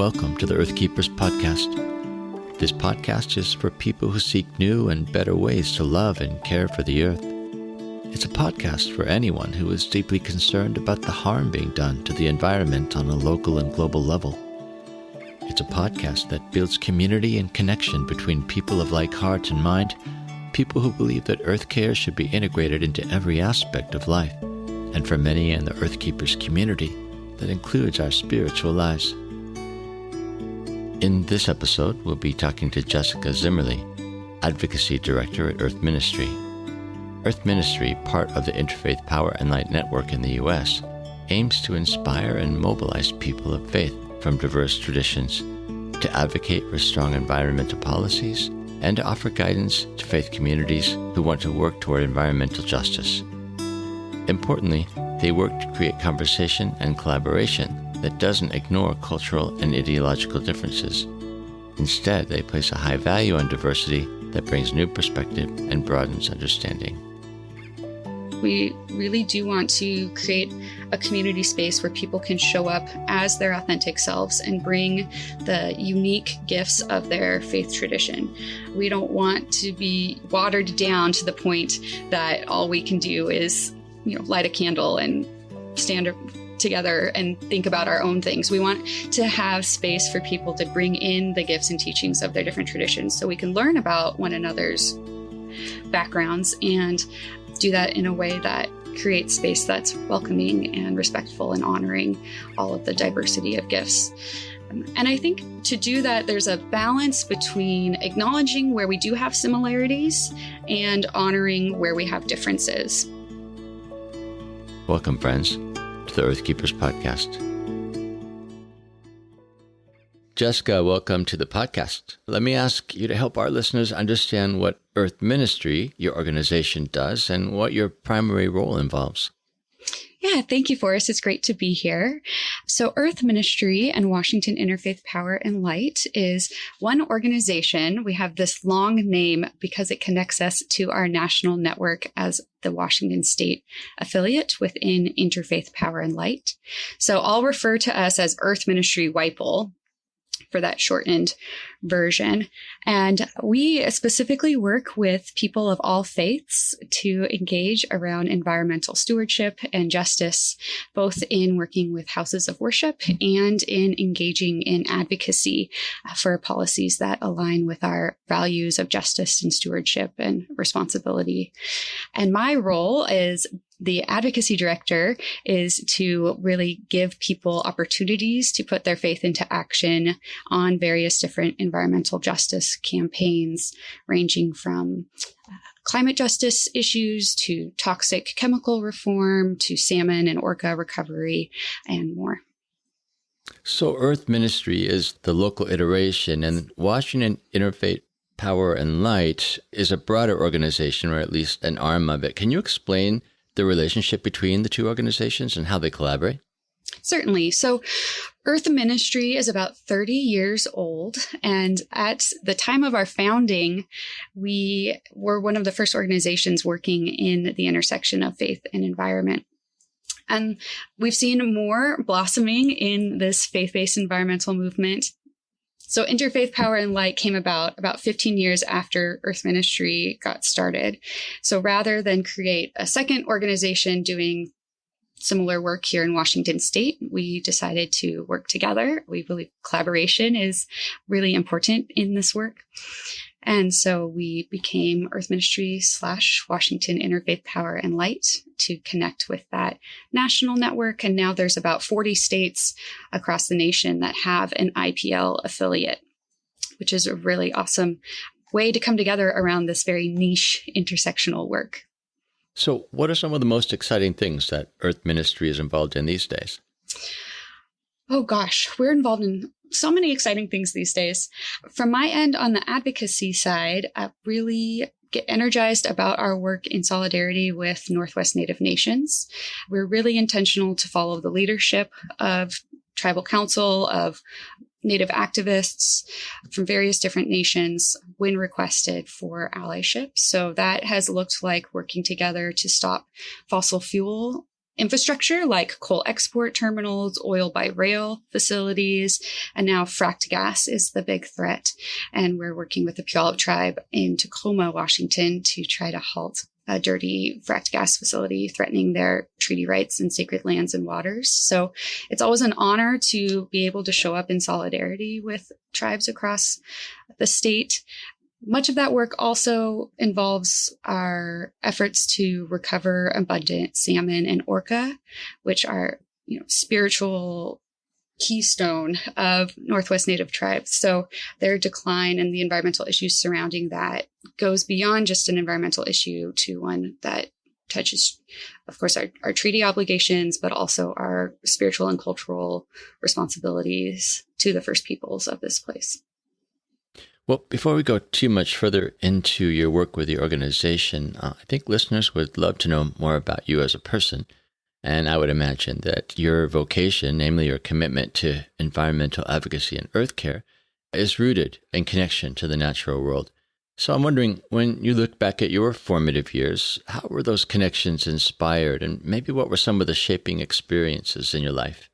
Welcome to the Earth Keepers podcast. This podcast is for people who seek new and better ways to love and care for the earth. It's a podcast for anyone who is deeply concerned about the harm being done to the environment on a local and global level. It's a podcast that builds community and connection between people of like heart and mind, people who believe that earth care should be integrated into every aspect of life, and for many in the Earth Keepers community, that includes our spiritual lives. In this episode, we'll be talking to Jessica Zimmerle, Advocacy Director at Earth Ministry. Earth Ministry, part of the Interfaith Power Light network in the U.S., aims to inspire and mobilize people of faith from diverse traditions to advocate for strong environmental policies and to offer guidance to faith communities who want to work toward environmental justice. Importantly, they work to create conversation and collaboration that doesn't ignore cultural and ideological differences. Instead, they place a high value on diversity that brings new perspective and broadens understanding. We really do want to create a community space where people can show up as their authentic selves and bring the unique gifts of their faith tradition. We don't want to be watered down to the point that all we can do is, light a candle and stand together and think about our own things. We want to have space for people to bring in the gifts and teachings of their different traditions so we can learn about one another's backgrounds and do that in a way that creates space that's welcoming and respectful and honoring all of the diversity of gifts. And I think to do that, there's a balance between acknowledging where we do have similarities and honoring where we have differences. Welcome, friends, to the Earth Keepers podcast. Jessica, welcome to the podcast. Let me ask you to help our listeners understand what Earth Ministry, your organization, does and what your primary role involves. Yeah, thank you, Forrest. It's great to be here. So Earth Ministry and Washington Interfaith Power and Light is one organization. We have this long name because it connects us to our national network as the Washington State affiliate within Interfaith Power and Light. So I'll refer to us as Earth Ministry WAIPL for that shortened version. And we specifically work with people of all faiths to engage around environmental stewardship and justice, both in working with houses of worship and in engaging in advocacy for policies that align with our values of justice and stewardship and responsibility. And my role is the Advocacy Director is to really give people opportunities to put their faith into action on various different environmental justice campaigns, ranging from climate justice issues to toxic chemical reform to salmon and orca recovery and more. So Earth Ministry is the local iteration, and Washington Interfaith Power and Light is a broader organization, or at least an arm of it. Can you explain the relationship between the two organizations and how they collaborate? Certainly. So Earth Ministry is about 30 years old. And at the time of our founding, we were one of the first organizations working in the intersection of faith and environment. And we've seen more blossoming in this faith-based environmental movement. So Interfaith Power and Light came about 15 years after Earth Ministry got started. So rather than create a second organization doing similar work here in Washington State, we decided to work together. We believe collaboration is really important in this work. And so we became Earth Ministry / Washington Interfaith Power and Light to connect with that national network. And now there's about 40 states across the nation that have an IPL affiliate, which is a really awesome way to come together around this very niche intersectional work. So what are some of the most exciting things that Earth Ministry is involved in these days? Oh gosh, we're involved in so many exciting things these days. From my end on the advocacy side, I really get energized about our work in solidarity with Northwest Native nations. We're really intentional to follow the leadership of tribal council, of Native activists from various different nations when requested for allyship. So that has looked like working together to stop fossil fuel infrastructure like coal export terminals, oil by rail facilities, and now fracked gas is the big threat. And we're working with the Puyallup tribe in Tacoma, Washington to try to halt a dirty fracked gas facility threatening their treaty rights and sacred lands and waters. So it's always an honor to be able to show up in solidarity with tribes across the state. Much of that work also involves our efforts to recover abundant salmon and orca, which are, spiritual keystone of Northwest Native tribes. So their decline and the environmental issues surrounding that goes beyond just an environmental issue to one that touches, of course, our treaty obligations, but also our spiritual and cultural responsibilities to the First Peoples of this place. Well, before we go too much further into your work with the organization, I think listeners would love to know more about you as a person. And I would imagine that your vocation, namely your commitment to environmental advocacy and earth care, is rooted in connection to the natural world. So I'm wondering, when you look back at your formative years, how were those connections inspired? And maybe what were some of the shaping experiences in your life?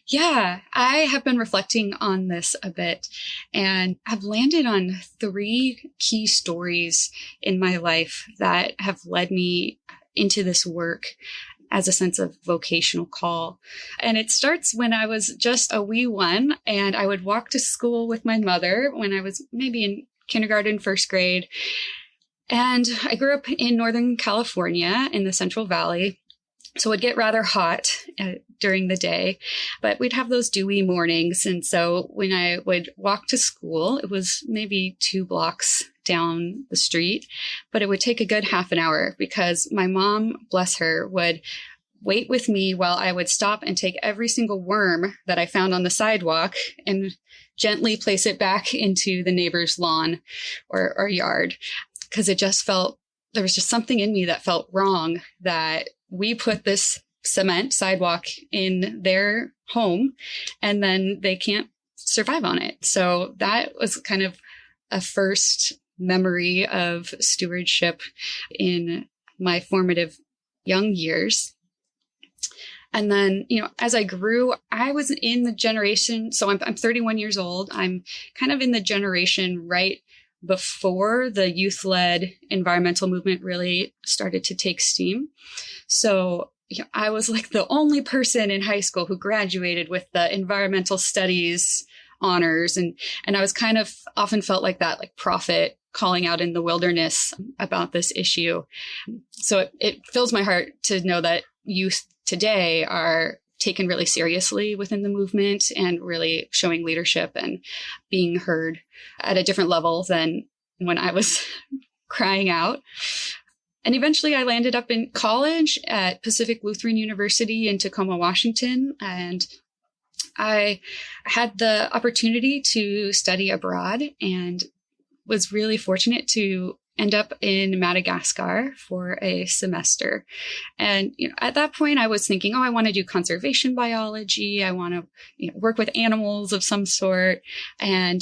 Yeah, I have been reflecting on this a bit and have landed on 3 key stories in my life that have led me into this work as a sense of vocational call. And it starts when I was just a wee one, and I would walk to school with my mother when I was maybe in kindergarten, first grade. And I grew up in Northern California in the Central Valley. So it'd get rather hot during the day, but we'd have those dewy mornings. And so when I would walk to school, it was maybe 2 blocks down the street, but it would take a good half an hour because my mom, bless her, would wait with me while I would stop and take every single worm that I found on the sidewalk and gently place it back into the neighbor's lawn or yard. Because it just felt, there was just something in me that felt wrong, that we put this cement sidewalk in their home and then they can't survive on it. So that was kind of a first memory of stewardship in my formative young years. And then, as I grew, I was in the generation, so I'm 31 years old. I'm kind of in the generation right before the youth-led environmental movement really started to take steam. So I was like the only person in high school who graduated with the environmental studies honors. And I was kind of often felt like that, like prophet calling out in the wilderness about this issue. So it fills my heart to know that youth today are taken really seriously within the movement and really showing leadership and being heard at a different level than when I was crying out. And eventually I landed up in college at Pacific Lutheran University in Tacoma, Washington. And I had the opportunity to study abroad and was really fortunate to end up in Madagascar for a semester. And at that point, I was thinking, I want to do conservation biology. I want to work with animals of some sort. And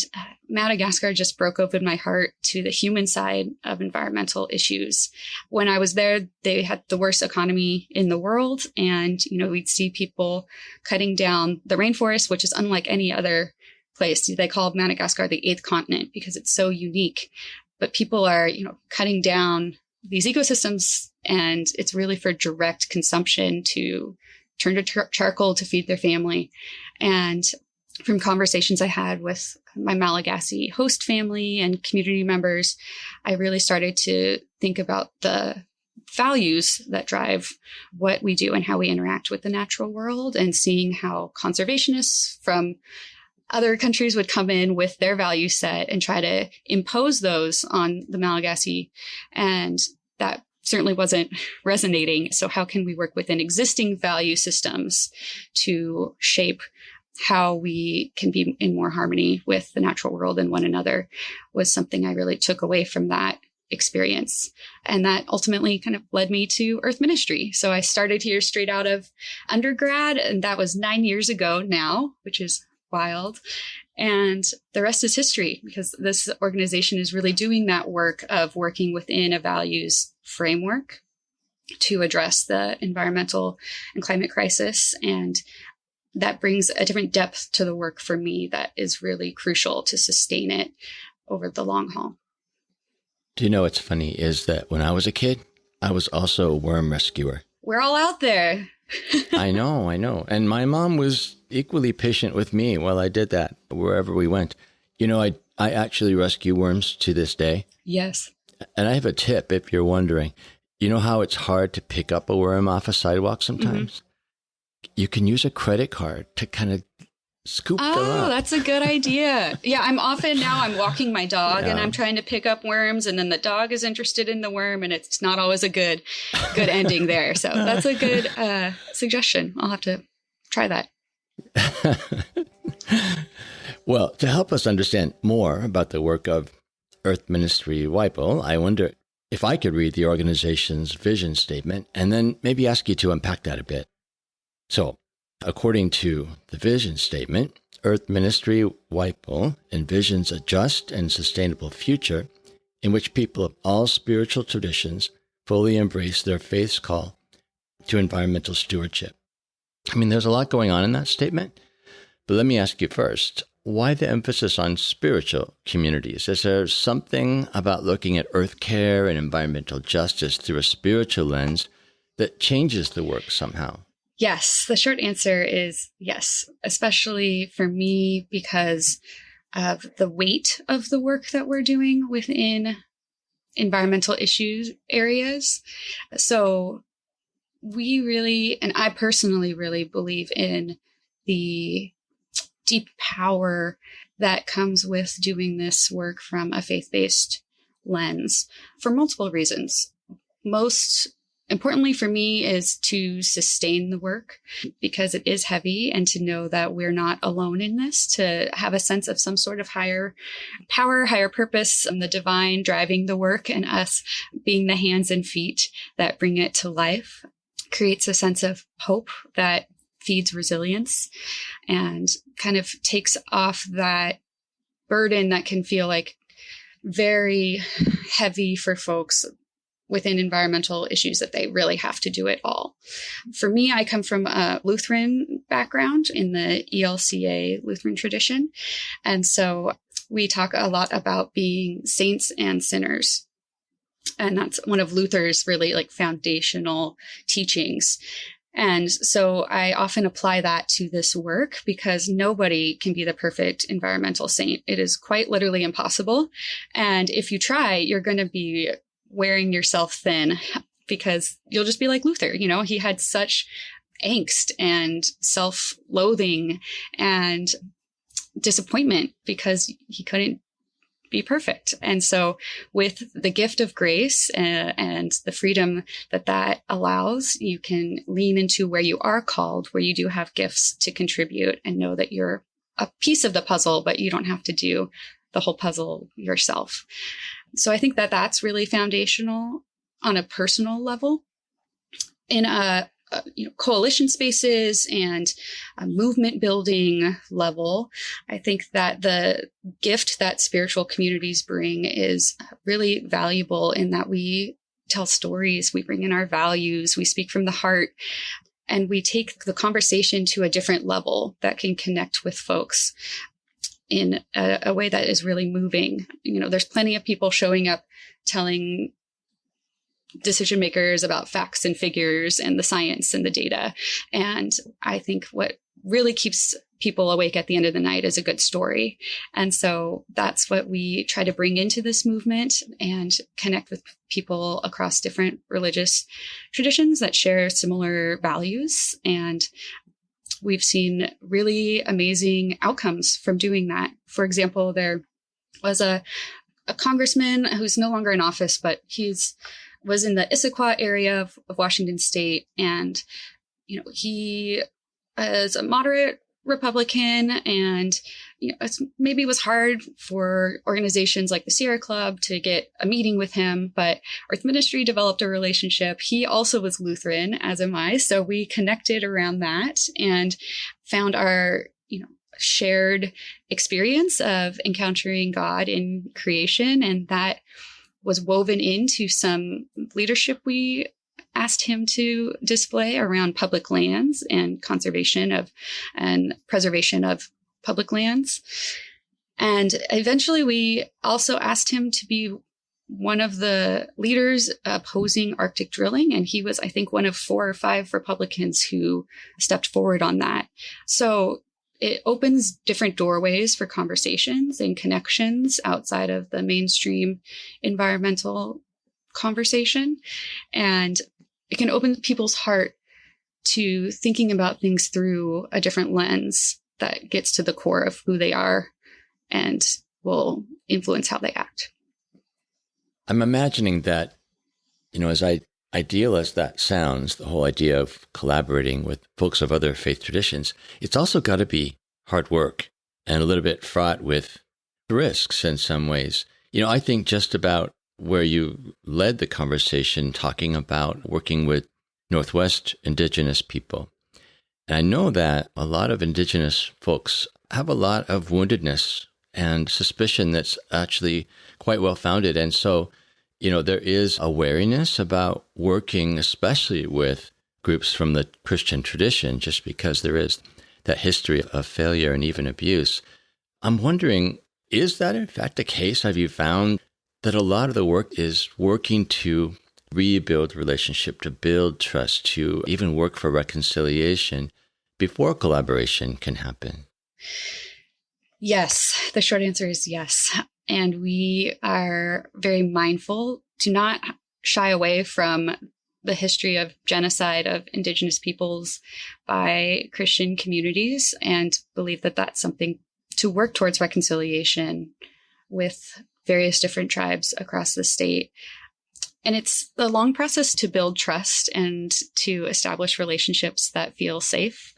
Madagascar just broke open my heart to the human side of environmental issues. When I was there, they had the worst economy in the world. And, we'd see people cutting down the rainforest, which is unlike any other place. They call Madagascar the 8th continent because it's so unique. But people are, cutting down these ecosystems, and it's really for direct consumption to turn to charcoal to feed their family. And from conversations I had with my Malagasy host family and community members, I really started to think about the values that drive what we do and how we interact with the natural world, and seeing how conservationists from other countries would come in with their value set and try to impose those on the Malagasy. And that certainly wasn't resonating. So how can we work within existing value systems to shape how we can be in more harmony with the natural world and one another, was something I really took away from that experience. And that ultimately kind of led me to Earth Ministry. So I started here straight out of undergrad, and that was 9 years ago now, which is wild. And the rest is history, because this organization is really doing that work of working within a values framework to address the environmental and climate crisis. And that brings a different depth to the work for me that is really crucial to sustain it over the long haul. Do you know what's funny is that when I was a kid, I was also a worm rescuer. We're all out there. I know. And my mom was equally patient with me while I did that, wherever we went. You know, I actually rescue worms to this day. Yes. And I have a tip if you're wondering. You know how it's hard to pick up a worm off a sidewalk sometimes? Mm-hmm. You can use a credit card to kind of scoop them up. Oh, that's a good idea. Yeah, I'm walking my dog and I'm trying to pick up worms, and then the dog is interested in the worm, and it's not always a good ending there. So that's a good suggestion. I'll have to try that. Well, to help us understand more about the work of Earth Ministry WAIPL, I wonder if I could read the organization's vision statement and then maybe ask you to unpack that a bit. So, according to the vision statement, Earth Ministry WAIPL envisions a just and sustainable future in which people of all spiritual traditions fully embrace their faith's call to environmental stewardship. I mean, there's a lot going on in that statement, but let me ask you first, why the emphasis on spiritual communities? Is there something about looking at earth care and environmental justice through a spiritual lens that changes the work somehow? Yes, the short answer is yes, especially for me because of the weight of the work that we're doing within environmental issues areas. So we really, and I personally really believe in the deep power that comes with doing this work from a faith-based lens for multiple reasons. Most importantly for me is to sustain the work because it is heavy, and to know that we're not alone in this, to have a sense of some sort of higher power, higher purpose, and the divine driving the work, and us being the hands and feet that bring it to life creates a sense of hope that feeds resilience and kind of takes off that burden that can feel like very heavy for folks within environmental issues, that they really have to do it all. For me, I come from a Lutheran background in the ELCA Lutheran tradition. And so we talk a lot about being saints and sinners. And that's one of Luther's really foundational teachings. And so I often apply that to this work because nobody can be the perfect environmental saint. It is quite literally impossible. And if you try, you're going to be wearing yourself thin because you'll just be like Luther. You know, he had such angst and self-loathing and disappointment because he couldn't be perfect. And so with the gift of grace and the freedom that allows, you can lean into where you are called, where you do have gifts to contribute, and know that you're a piece of the puzzle, but you don't have to do the whole puzzle yourself. So I think that that's really foundational on a personal level. In coalition spaces and a movement building level, I think that the gift that spiritual communities bring is really valuable in that we tell stories, we bring in our values, we speak from the heart, and we take the conversation to a different level that can connect with folks in a way that is really moving. You know, there's plenty of people showing up telling decision makers about facts and figures and the science and the data. And I think what really keeps people awake at the end of the night is a good story. And so that's what we try to bring into this movement and connect with people across different religious traditions that share similar values. And we've seen really amazing outcomes from doing that. For example, there was a congressman who's no longer in office, but was in the Issaquah area of Washington State. And, he is a moderate Republican, and, maybe it was hard for organizations like the Sierra Club to get a meeting with him, but Earth Ministry developed a relationship. He also was Lutheran, as am I. So we connected around that and found our, shared experience of encountering God in creation. And that was woven into some leadership we asked him to display around public lands and conservation of and preservation of public lands. And eventually we also asked him to be one of the leaders opposing Arctic drilling. And he was, I think, one of 4 or 5 Republicans who stepped forward on that. So it opens different doorways for conversations and connections outside of the mainstream environmental conversation. And it can open people's heart to thinking about things through a different lens that gets to the core of who they are and will influence how they act. I'm imagining that, as ideal as that sounds, the whole idea of collaborating with folks of other faith traditions, it's also got to be hard work and a little bit fraught with risks in some ways. I think just about where you led the conversation talking about working with Northwest Indigenous people. And I know that a lot of Indigenous folks have a lot of woundedness and suspicion that's actually quite well founded. And so, there is a wariness about working, especially with groups from the Christian tradition, just because there is that history of failure and even abuse. I'm wondering, is that in fact the case? Have you found that a lot of the work is working to rebuild relationship, to build trust, to even work for reconciliation before collaboration can happen? Yes, the short answer is yes. And we are very mindful to not shy away from the history of genocide of Indigenous peoples by Christian communities, and believe that that's something to work towards reconciliation with various different tribes across the state. And it's a long process to build trust and to establish relationships that feel safe.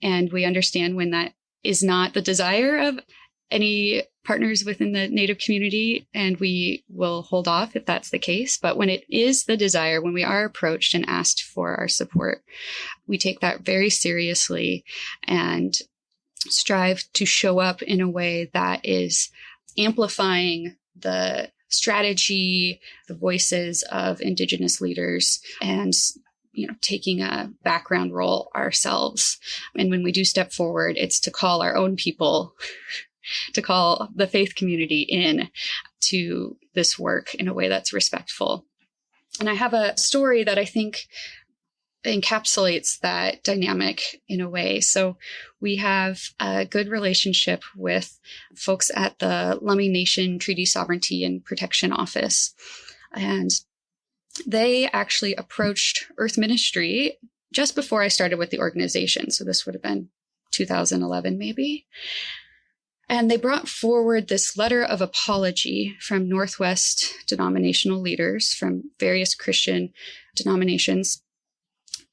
And we understand when that is not the desire of any partners within the Native community, and we will hold off if that's the case. But when it is the desire, when we are approached and asked for our support, we take that very seriously and strive to show up in a way that is amplifying the strategy, the voices of Indigenous leaders, and taking a background role ourselves. And when we do step forward, it's to call our own people, to call the faith community in to this work in a way that's respectful. And I have a story that I think encapsulates that dynamic in a way. So we have a good relationship with folks at the Lummi Nation Treaty Sovereignty and Protection Office. And they actually approached Earth Ministry just before I started with the organization. So this would have been 2011, maybe. And they brought forward this letter of apology from Northwest denominational leaders from various Christian denominations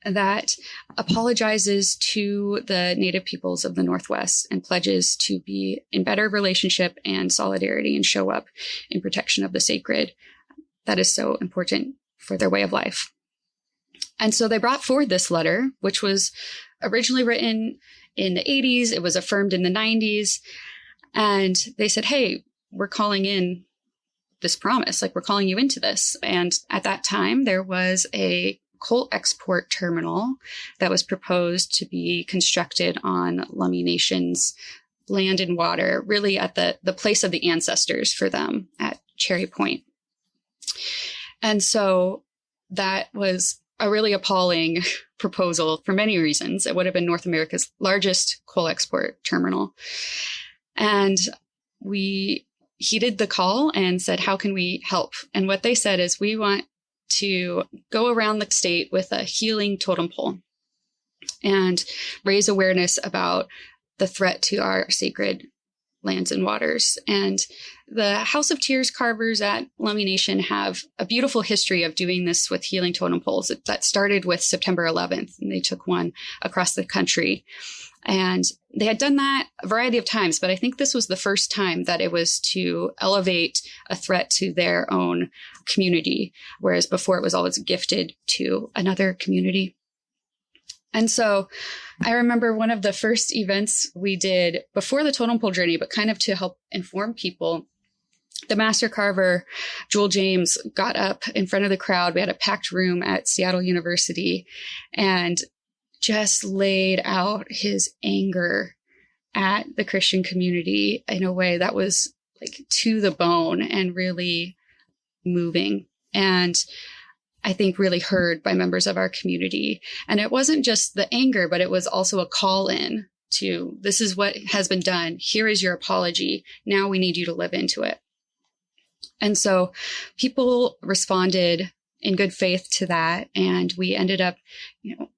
that apologizes to the Native peoples of the Northwest and pledges to be in better relationship and solidarity and show up in protection of the sacred that is so important for their way of life. And so they brought forward this letter, which was originally written in the 80s. It was affirmed in the 90s. And they said, hey, we're calling in this promise, like we're calling you into this. And at that time, there was a coal export terminal that was proposed to be constructed on Lummi Nation's land and water, really at the place of the ancestors for them at Cherry Point. And so that was a really appalling proposal for many reasons. It would have been North America's largest coal export terminal. And we heeded the call and said, how can we help? And what they said is, we want to go around the state with a healing totem pole and raise awareness about the threat to our sacred lands and waters. And the House of Tears carvers at Lummi Nation have a beautiful history of doing this with healing totem poles. That started with September 11th, and they took one across the country. And they had done that a variety of times, but I think this was the first time that it was to elevate a threat to their own community, whereas before it was always gifted to another community. And so I remember one of the first events we did before the totem pole journey, but kind of to help inform people, The master carver, Jewel James, got up in front of the crowd. We had a packed room at Seattle University and just laid out his anger at the Christian community in a way that was like to the bone and really moving. And I think really heard by members of our community. And it wasn't just the anger, but it was also a call in to, this is what has been done. Here is your apology. Now we need you to live into it. And so people responded in good faith to that. And we ended up,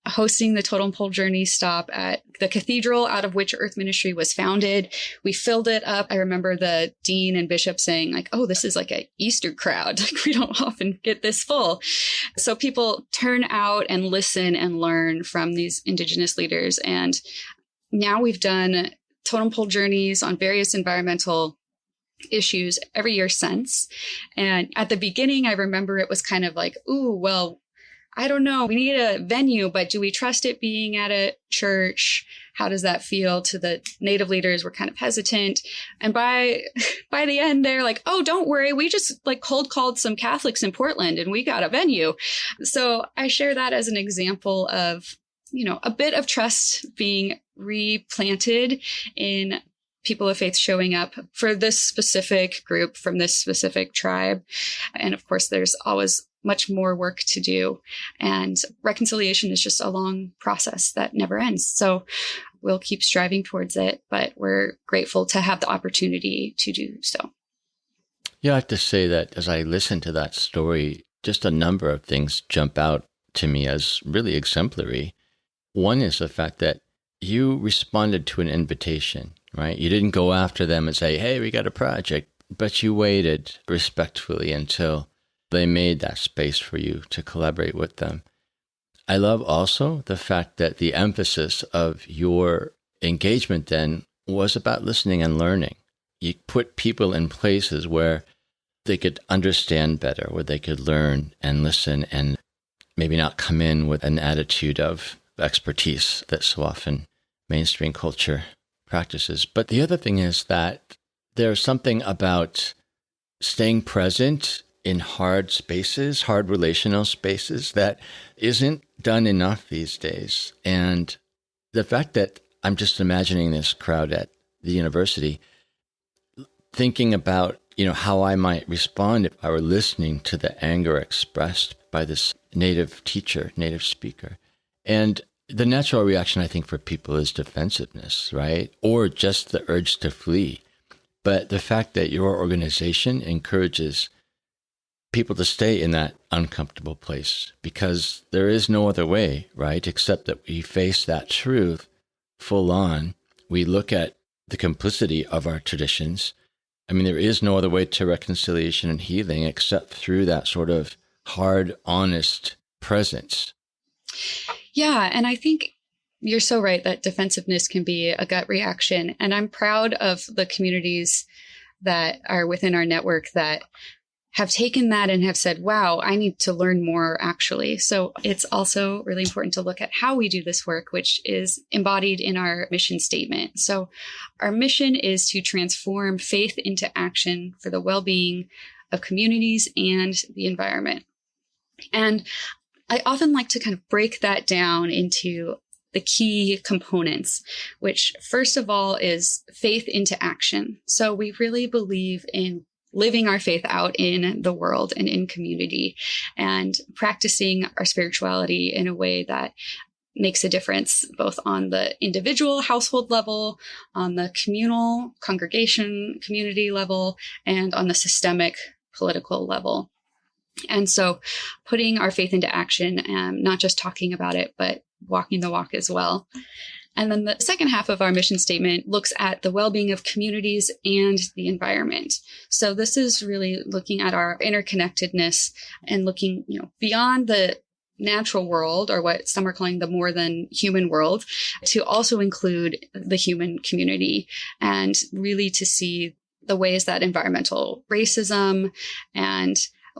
hosting the Totem Pole Journey stop at the cathedral out of which Earth Ministry was founded. We filled it up. I remember the dean and bishop saying like, oh, this is like an Easter crowd. Like we don't often get this full. So people turn out and listen and learn from these Indigenous leaders. And now we've done Totem Pole Journeys on various environmental issues every year since. And at the beginning, I remember it was kind of like, ooh, well, I don't know. We need a venue, but do we trust it being at a church? How does that feel to the Native leaders? We're kind of hesitant. And by the end, they're like, oh, don't worry. We just like cold called some Catholics in Portland and we got a venue. So I share that as an example of, a bit of trust being replanted in people of faith showing up for this specific group from this specific tribe. And of course, there's always much more work to do. And reconciliation is just a long process that never ends. So we'll keep striving towards it, but we're grateful to have the opportunity to do so. Yeah, I have to say that as I listen to that story, just a number of things jump out to me as really exemplary. One is the fact that you responded to an invitation, right? You didn't go after them and say, hey, we got a project, but you waited respectfully until they made that space for you to collaborate with them. I love also the fact that the emphasis of your engagement then was about listening and learning. You put people in places where they could understand better, where they could learn and listen and maybe not come in with an attitude of expertise that so often mainstream culture practices. But the other thing is that there's something about staying present in hard spaces, hard relational spaces that isn't done enough these days. And the fact that I'm just imagining this crowd at the university, thinking about, how I might respond if I were listening to the anger expressed by this native teacher, native speaker. And the natural reaction, I think, for people is defensiveness, right? Or just the urge to flee. But the fact that your organization encourages people to stay in that uncomfortable place, because there is no other way, right? Except that we face that truth full on. We look at the complicity of our traditions. I mean, there is no other way to reconciliation and healing except through that sort of hard, honest presence. Yeah. And I think you're so right that defensiveness can be a gut reaction. And I'm proud of the communities that are within our network that have taken that and have said, wow, I need to learn more actually. So it's also really important to look at how we do this work, which is embodied in our mission statement. So our mission is to transform faith into action for the well-being of communities and the environment. And I often like to kind of break that down into the key components, which first of all is faith into action. So we really believe in living our faith out in the world and in community and practicing our spirituality in a way that makes a difference both on the individual household level, on the communal congregation community level, and on the systemic political level. And so putting our faith into action, not just talking about it, but walking the walk as well. And then the second half of our mission statement looks at the well-being of communities and the environment. So this is really looking at our interconnectedness and looking, beyond the natural world, or what some are calling the more than human world, to also include the human community and really to see the ways that environmental racism and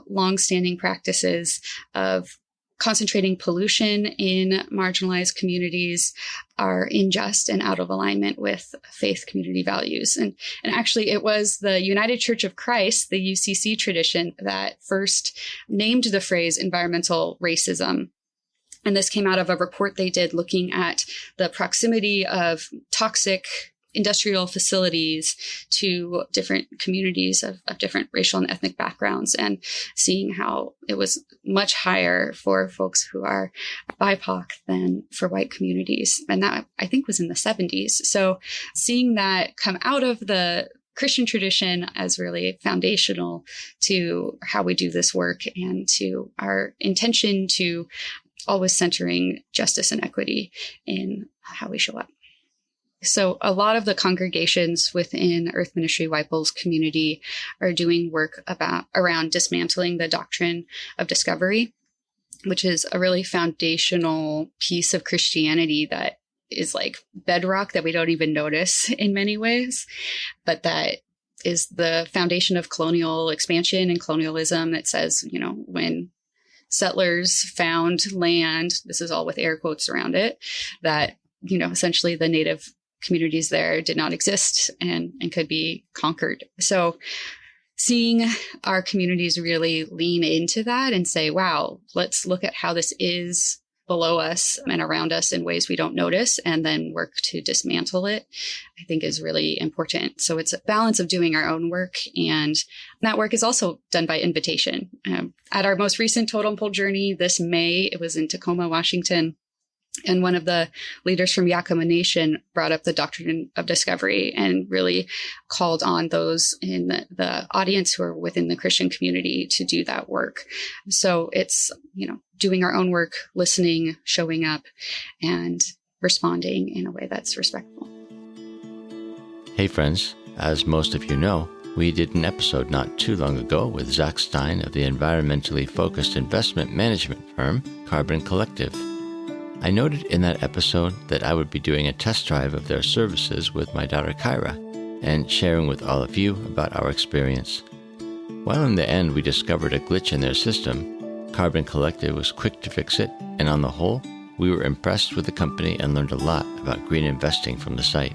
longstanding practices of concentrating pollution in marginalized communities are unjust and out of alignment with faith community values. And actually, it was the United Church of Christ, the UCC tradition, that first named the phrase environmental racism. And this came out of a report they did looking at the proximity of toxic industrial facilities to different communities of different racial and ethnic backgrounds, and seeing how it was much higher for folks who are BIPOC than for white communities. And that, I think, was in the 70s. So seeing that come out of the Christian tradition as really foundational to how we do this work and to our intention to always centering justice and equity in how we show up. So a lot of the congregations within Earth Ministry WAIPL's community are doing work around dismantling the doctrine of discovery, which is a really foundational piece of Christianity that is like bedrock that we don't even notice in many ways, but that is the foundation of colonial expansion and colonialism that says, when settlers found land, this is all with air quotes around it, that, essentially the native communities there did not exist and could be conquered. So seeing our communities really lean into that and say, wow, let's look at how this is below us and around us in ways we don't notice, and then work to dismantle it, I think is really important. So it's a balance of doing our own work, and that work is also done by invitation. At our most recent Totem Pole journey this May, it was in Tacoma, Washington. And one of the leaders from Yakama Nation brought up the doctrine of discovery and really called on those in the audience who are within the Christian community to do that work. So it's, doing our own work, listening, showing up, and responding in a way that's respectful. Hey friends, as most of you know, we did an episode not too long ago with Zach Stein of the environmentally focused investment management firm Carbon Collective. I noted in that episode that I would be doing a test drive of their services with my daughter Kyra and sharing with all of you about our experience. While in the end we discovered a glitch in their system, Carbon Collective was quick to fix it, and on the whole, we were impressed with the company and learned a lot about green investing from the site.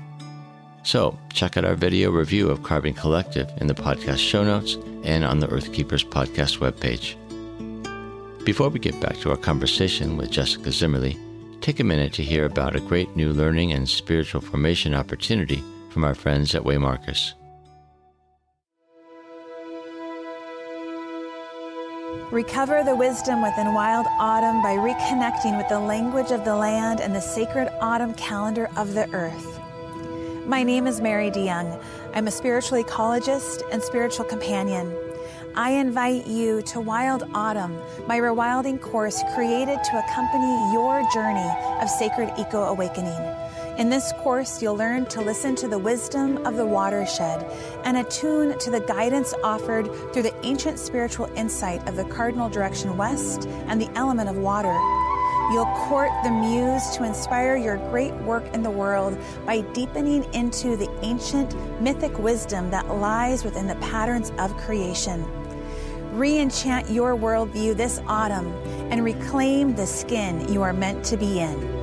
So, check out our video review of Carbon Collective in the podcast show notes and on the Earth Keepers podcast webpage. Before we get back to our conversation with Jessica Zimmerle, take a minute to hear about a great new learning and spiritual formation opportunity from our friends at Waymarkers. Recover the wisdom within wild autumn by reconnecting with the language of the land and the sacred autumn calendar of the earth. My name is Mary DeYoung. I'm a spiritual ecologist and spiritual companion. I invite you to Wild Autumn, my rewilding course created to accompany your journey of sacred eco-awakening. In this course, you'll learn to listen to the wisdom of the watershed and attune to the guidance offered through the ancient spiritual insight of the cardinal direction west and the element of water. You'll court the muse to inspire your great work in the world by deepening into the ancient mythic wisdom that lies within the patterns of creation. Re-enchant your worldview this autumn and reclaim the skin you are meant to be in.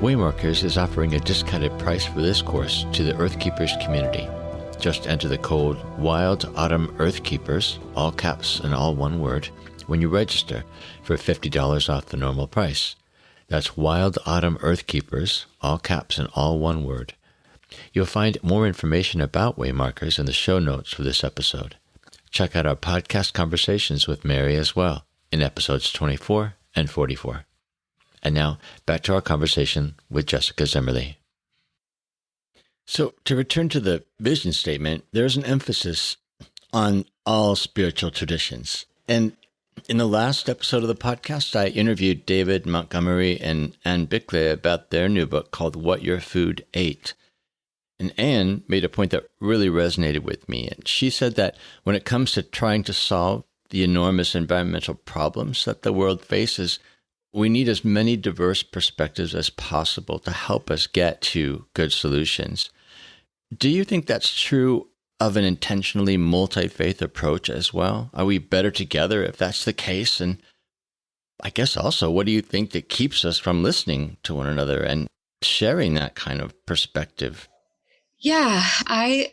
Waymarkers is offering a discounted price for this course to the Earth Keepers community. Just enter the code Wild Autumn Earth Keepers, all caps and all one word, when you register for $50 off the normal price. That's Wild Autumn Earth Keepers, all caps and all one word. You'll find more information about Waymarkers in the show notes for this episode. Check out our podcast conversations with Mary as well in episodes 24 and 44. And now, back to our conversation with Jessica Zimmerle. So, to return to the vision statement, there's an emphasis on all spiritual traditions. And in the last episode of the podcast, I interviewed David Montgomery and Anne Bickley about their new book called What Your Food Ate. And Anne made a point that really resonated with me. And she said that when it comes to trying to solve the enormous environmental problems that the world faces, we need as many diverse perspectives as possible to help us get to good solutions. Do you think that's true of an intentionally multi-faith approach as well? Are we better together if that's the case? And I guess also, what do you think that keeps us from listening to one another and sharing that kind of perspective? Yeah, I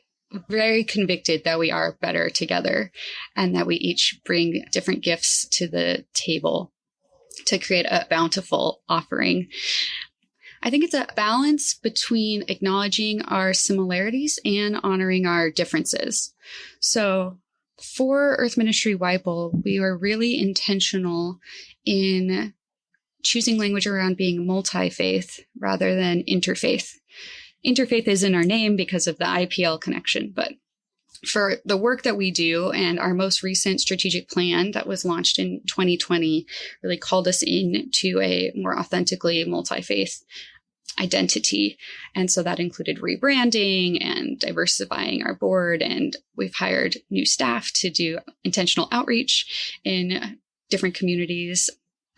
very convicted that we are better together and that we each bring different gifts to the table to create a bountiful offering. I think it's a balance between acknowledging our similarities and honoring our differences. So for Earth Ministry WAIPL, we were really intentional in choosing language around being multi-faith rather than interfaith. Interfaith is in our name because of the IPL connection, but for the work that we do and our most recent strategic plan that was launched in 2020 really called us into a more authentically multi-faith identity. And so that included rebranding and diversifying our board. And we've hired new staff to do intentional outreach in different communities.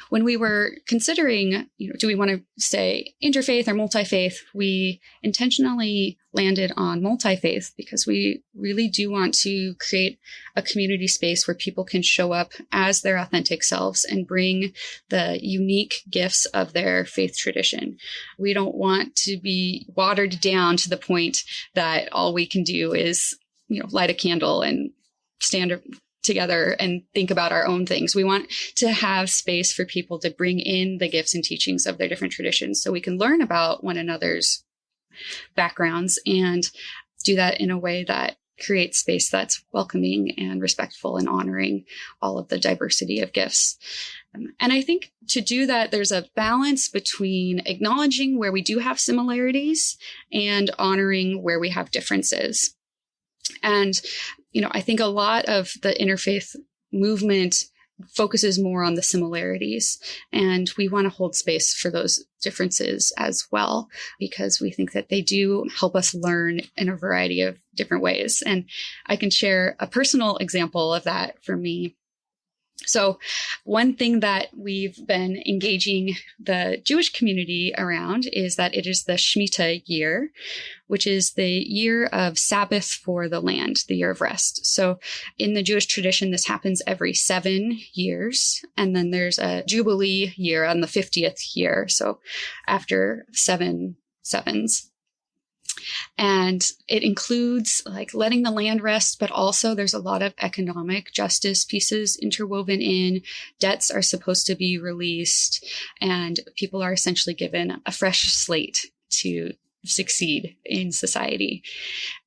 When we were considering, do we want to say interfaith or multi-faith, we intentionally landed on multi-faith because we really do want to create a community space where people can show up as their authentic selves and bring the unique gifts of their faith tradition. We don't want to be watered down to the point that all we can do is, light a candle and stand together and think about our own things. We want to have space for people to bring in the gifts and teachings of their different traditions so we can learn about one another's backgrounds and do that in a way that creates space that's welcoming and respectful and honoring all of the diversity of gifts. And I think to do that, there's a balance between acknowledging where we do have similarities and honoring where we have differences. And I think a lot of the interfaith movement focuses more on the similarities, and we want to hold space for those differences as well, because we think that they do help us learn in a variety of different ways. And I can share a personal example of that for me. So one thing that we've been engaging the Jewish community around is that it is the Shemitah year, which is the year of Sabbath for the land, the year of rest. So in the Jewish tradition, this happens every 7 years. And then there's a Jubilee year on the 50th year. So after 7 sevens. And it includes letting the land rest, but also there's a lot of economic justice pieces interwoven in. Debts are supposed to be released, and people are essentially given a fresh slate to succeed in society.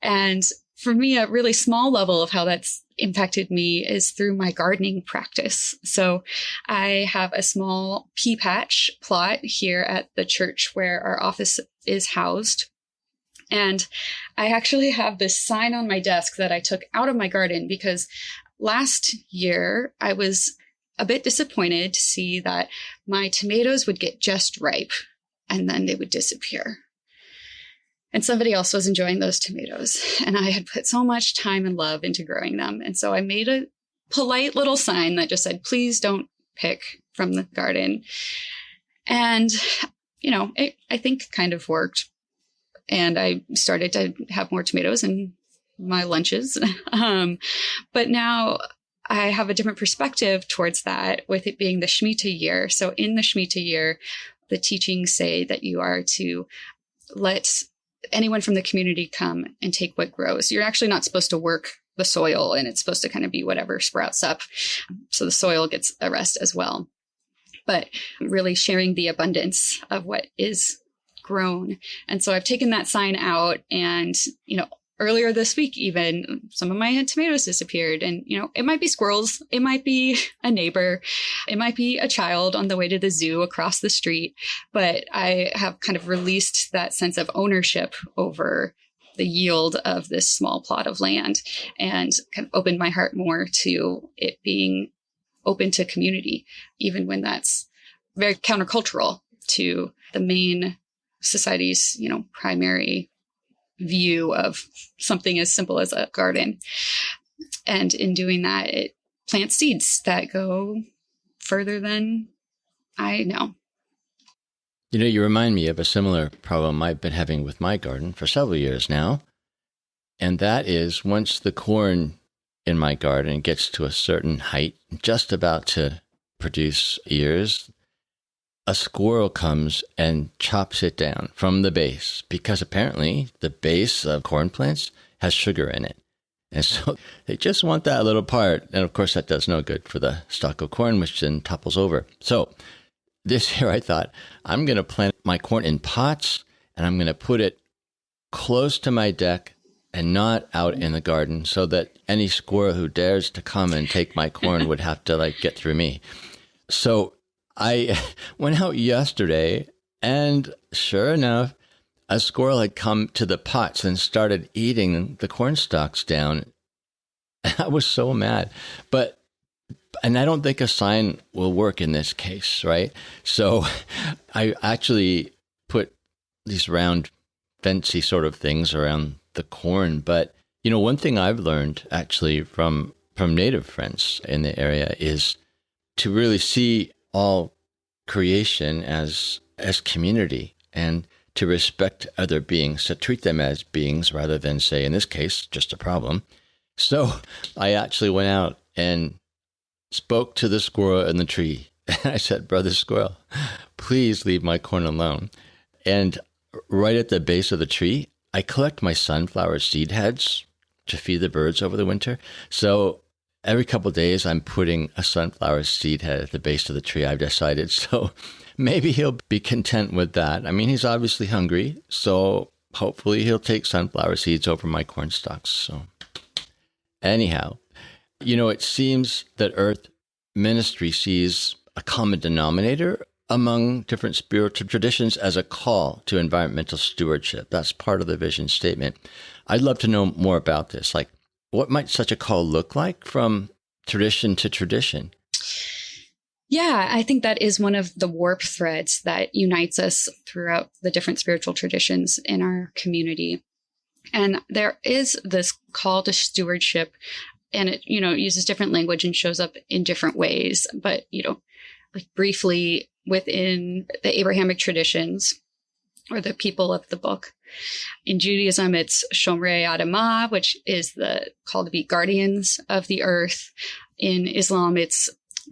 And for me, a really small level of how that's impacted me is through my gardening practice. So I have a small pea patch plot here at the church where our office is housed. And I actually have this sign on my desk that I took out of my garden because last year I was a bit disappointed to see that my tomatoes would get just ripe and then they would disappear. And somebody else was enjoying those tomatoes. And I had put so much time and love into growing them. And so I made a polite little sign that just said, please don't pick from the garden. And, it, I think kind of worked. And I started to have more tomatoes in my lunches. But now I have a different perspective towards that with it being the Shemitah year. So in the Shemitah year, the teachings say that you are to let anyone from the community come and take what grows. You're actually not supposed to work the soil, and it's supposed to kind of be whatever sprouts up. So the soil gets a rest as well. But really sharing the abundance of what is grown. And so I've taken that sign out, and, earlier this week, even some of my tomatoes disappeared. And, it might be squirrels. It might be a neighbor. It might be a child on the way to the zoo across the street. But I have kind of released that sense of ownership over the yield of this small plot of land and kind of opened my heart more to it being open to community, even when that's very countercultural to the main society's, primary view of something as simple as a garden. And in doing that, it plants seeds that go further than I know. You remind me of a similar problem I've been having with my garden for several years now. And that is once the corn in my garden gets to a certain height, just about to produce ears, a squirrel comes and chops it down from the base, because apparently the base of corn plants has sugar in it. And so they just want that little part. And of course, that does no good for the stalk of corn, which then topples over. So this year I thought, I'm going to plant my corn in pots, and I'm going to put it close to my deck and not out in the garden, so that any squirrel who dares to come and take my corn would have to get through me. So I went out yesterday, and sure enough, a squirrel had come to the pots and started eating the corn stalks down. I was so mad. And I don't think a sign will work in this case, right? So I actually put these round, fancy sort of things around the corn. But, one thing I've learned actually from native friends in the area is to really see all creation as community, and to respect other beings, to treat them as beings rather than, say, in this case, just a problem. So I actually went out and spoke to the squirrel in the tree. And I said, "Brother squirrel, please leave my corn alone." And right at the base of the tree, I collect my sunflower seed heads to feed the birds over the winter. So every couple of days, I'm putting a sunflower seed head at the base of the tree, I've decided. So maybe he'll be content with that. I mean, he's obviously hungry, so hopefully he'll take sunflower seeds over my corn stalks. So anyhow, it seems that Earth Ministry sees a common denominator among different spiritual traditions as a call to environmental stewardship. That's part of the vision statement. I'd love to know more about this. What might such a call look like from tradition to tradition? Yeah, I think that is one of the warp threads that unites us throughout the different spiritual traditions in our community. And there is this call to stewardship, and it, uses different language and shows up in different ways. But, briefly within the Abrahamic traditions, or the people of the book. In Judaism, it's Shomrei Adamah, which is the call to be guardians of the earth. In Islam, it's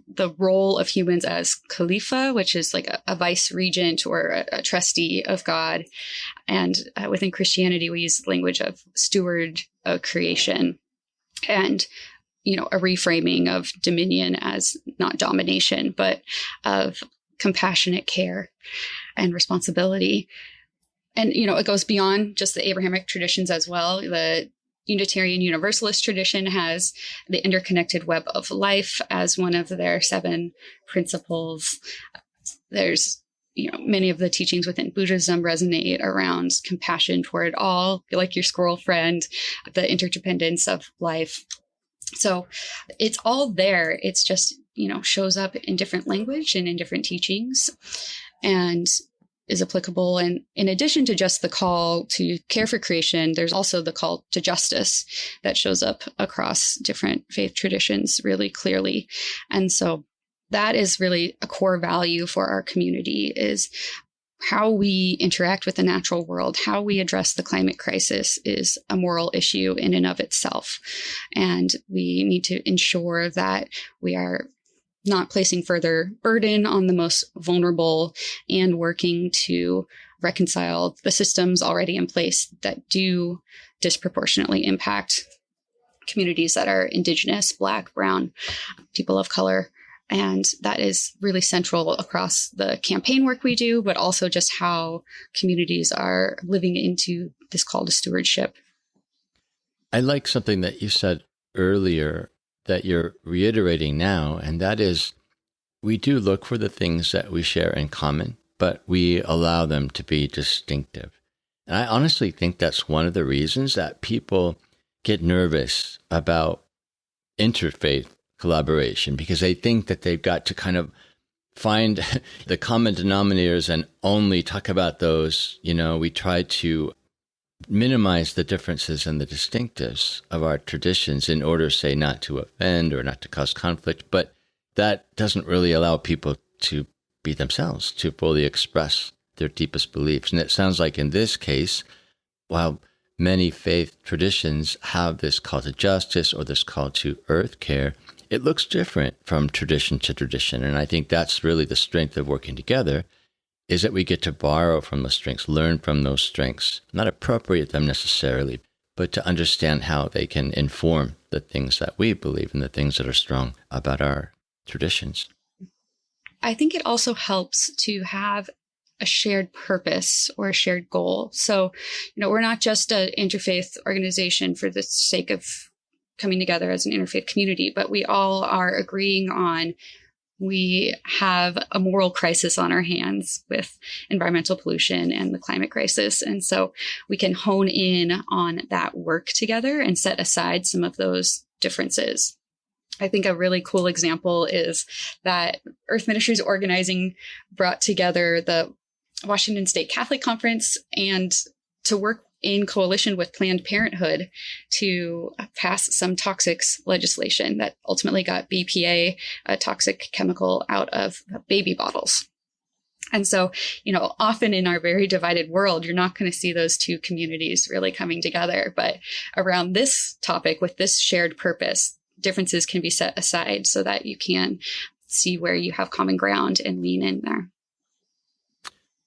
the role of humans as Khalifa, which is like a vice regent or a trustee of God. And within Christianity, we use language of steward of creation, and a reframing of dominion as not domination, but of compassionate care and responsibility. And, it goes beyond just the Abrahamic traditions as well. The Unitarian Universalist tradition has the interconnected web of life as one of their 7 principles. There's, many of the teachings within Buddhism resonate around compassion toward all, like your squirrel friend, the interdependence of life. So it's all there. It's just, shows up in different language and in different teachings, and is applicable. And in addition to just the call to care for creation, there's also the call to justice that shows up across different faith traditions really clearly. And so that is really a core value for our community, is how we interact with the natural world, how we address the climate crisis is a moral issue in and of itself. And we need to ensure that we are not placing further burden on the most vulnerable, and working to reconcile the systems already in place that do disproportionately impact communities that are Indigenous, Black, Brown, people of color. And that is really central across the campaign work we do, but also just how communities are living into this call to stewardship. I like something that you said earlier that you're reiterating now, and that is, we do look for the things that we share in common, but we allow them to be distinctive. And I honestly think that's one of the reasons that people get nervous about interfaith collaboration, because they think that they've got to kind of find the common denominators and only talk about those. We try to minimize the differences and the distinctives of our traditions in order, say, not to offend or not to cause conflict. But that doesn't really allow people to be themselves, to fully express their deepest beliefs. And it sounds like in this case, while many faith traditions have this call to justice or this call to earth care, it looks different from tradition to tradition. And I think that's really the strength of working together, is that we get to borrow from those strengths, learn from those strengths, not appropriate them necessarily, but to understand how they can inform the things that we believe and the things that are strong about our traditions. I think it also helps to have a shared purpose or a shared goal. So, we're not just an interfaith organization for the sake of coming together as an interfaith community, but we all are agreeing on we have a moral crisis on our hands with environmental pollution and the climate crisis. And so we can hone in on that work together and set aside some of those differences. I think a really cool example is that Earth Ministries organizing brought together the Washington State Catholic Conference and to work in coalition with Planned Parenthood to pass some toxics legislation that ultimately got BPA, a toxic chemical, out of baby bottles. And so, often in our very divided world, you're not going to see those two communities really coming together. But around this topic with this shared purpose, differences can be set aside so that you can see where you have common ground and lean in there.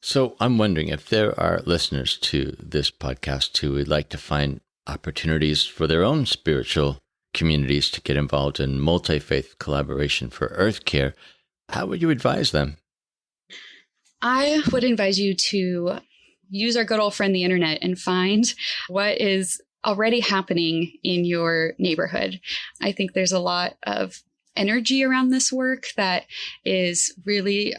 So I'm wondering if there are listeners to this podcast who would like to find opportunities for their own spiritual communities to get involved in multi-faith collaboration for earth care, how would you advise them? I would advise you to use our good old friend, the internet, and find what is already happening in your neighborhood. I think there's a lot of energy around this work that is really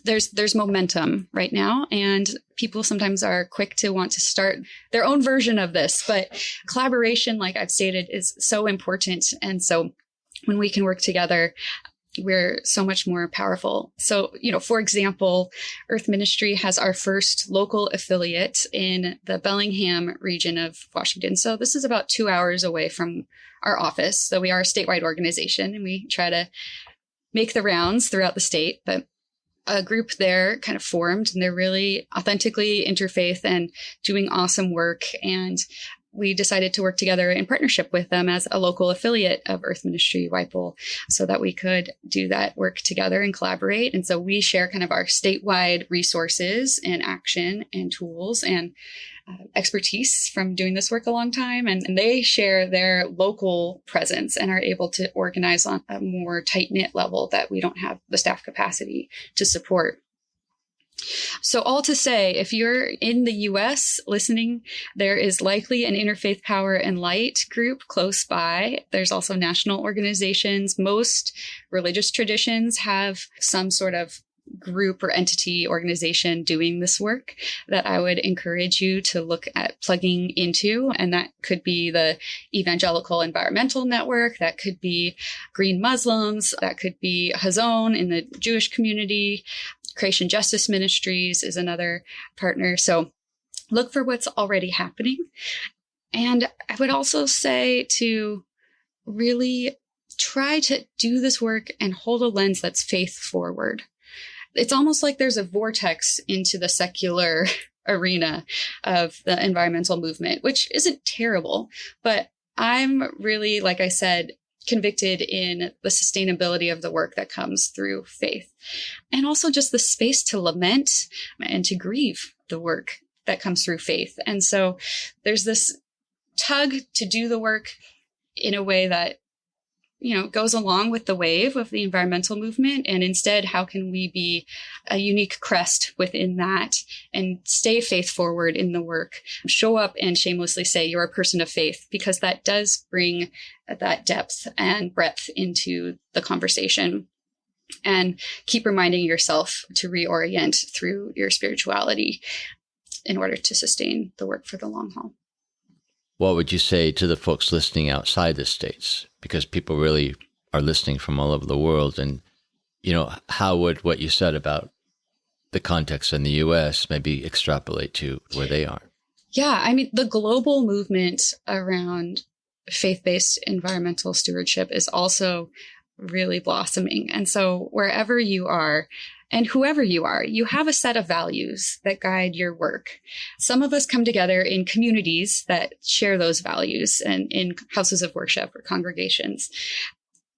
there's momentum right now, and people sometimes are quick to want to start their own version of this. But collaboration, like I've stated, is so important. And so when we can work together, we're so much more powerful. So, for example, Earth Ministry has our first local affiliate in the Bellingham region of Washington. So this is about 2 hours away from our office. So we are a statewide organization and we try to make the rounds throughout the state. But a group there kind of formed, and they're really authentically interfaith and doing awesome work. And we decided to work together in partnership with them as a local affiliate of Earth Ministry WAIPL so that we could do that work together and collaborate. And so we share kind of our statewide resources and action and tools and expertise from doing this work a long time. And they share their local presence and are able to organize on a more tight-knit level that we don't have the staff capacity to support. So all to say, if you're in the U.S. listening, there is likely an Interfaith Power and Light group close by. There's also national organizations. Most religious traditions have some sort of group or entity organization doing this work that I would encourage you to look at plugging into. And that could be the Evangelical Environmental Network. That could be Green Muslims. That could be Hazon in the Jewish community. Creation Justice Ministries is another partner. So look for what's already happening. And I would also say to really try to do this work and hold a lens that's faith forward. It's almost like there's a vortex into the secular arena of the environmental movement, which isn't terrible, but I'm really, like I said, convicted in the sustainability of the work that comes through faith, and also just the space to lament and to grieve the work that comes through faith. And so there's this tug to do the work in a way that goes along with the wave of the environmental movement. And instead, how can we be a unique crest within that and stay faith forward in the work? Show up and shamelessly say you're a person of faith, because that does bring that depth and breadth into the conversation. And keep reminding yourself to reorient through your spirituality in order to sustain the work for the long haul. What would you say to the folks listening outside the States? Because people really are listening from all over the world. And, how would what you said about the context in the U.S. maybe extrapolate to where they are? Yeah, I mean, the global movement around faith-based environmental stewardship is also really blossoming. And so wherever you are, And whoever you are, you have a set of values that guide your work. Some of us come together in communities that share those values and in houses of worship or congregations.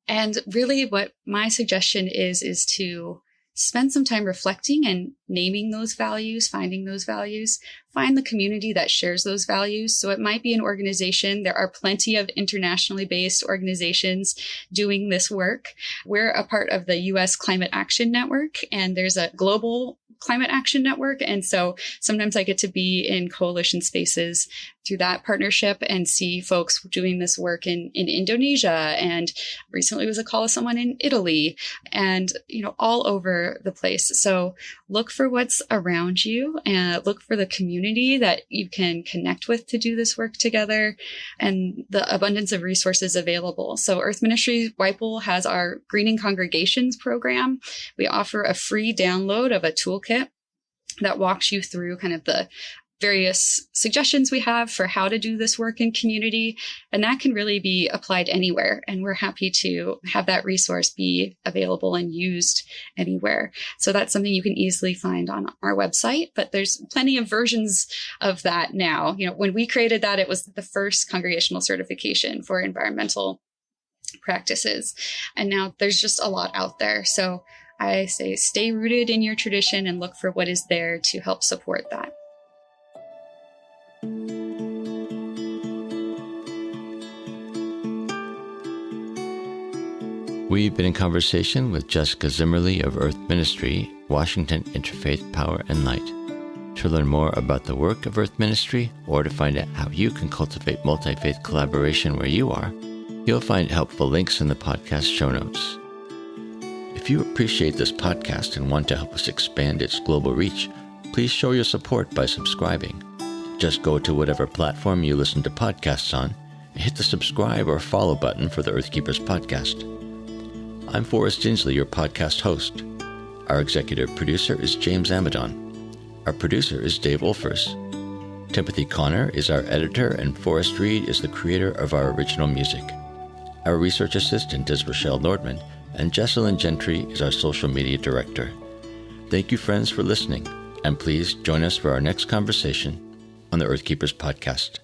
And really what my suggestion is to spend some time reflecting and naming those values, finding those values, find the community that shares those values. So it might be an organization. There are plenty of internationally based organizations doing this work. We're a part of the U.S. Climate Action Network, and there's a global Climate Action Network. And so sometimes I get to be in coalition spaces through that partnership and see folks doing this work in Indonesia. And recently was a call of someone in Italy and, all over the place. So look for what's around you and look for the community that you can connect with to do this work together and the abundance of resources available. So Earth Ministry WAIPL has our Greening Congregations program. We offer a free download of a toolkit that walks you through kind of the various suggestions we have for how to do this work in community. And that can really be applied anywhere. And we're happy to have that resource be available and used anywhere. So that's something you can easily find on our website, but there's plenty of versions of that now. When we created that, it was the first congregational certification for environmental practices. And now there's just a lot out there. So I say stay rooted in your tradition and look for what is there to help support that. We've been in conversation with Jessica Zimmerle of Earth Ministry, Washington Interfaith Power and Light. To learn more about the work of Earth Ministry or to find out how you can cultivate multi-faith collaboration where you are, you'll find helpful links in the podcast show notes. If you appreciate this podcast and want to help us expand its global reach, please show your support by subscribing. Just go to whatever platform you listen to podcasts on and hit the subscribe or follow button for the Earthkeepers podcast. I'm Forrest, your podcast host. Our executive producer is James Amadon. Our producer is Dave Wolfers. Timothy Connor is our editor, and Forrest Reed is the creator of our original music. Our research assistant is Rochelle Nordman, and Jesselyn Gentry is our social media director. Thank you, friends, for listening, and please join us for our next conversation on the Earthkeepers podcast.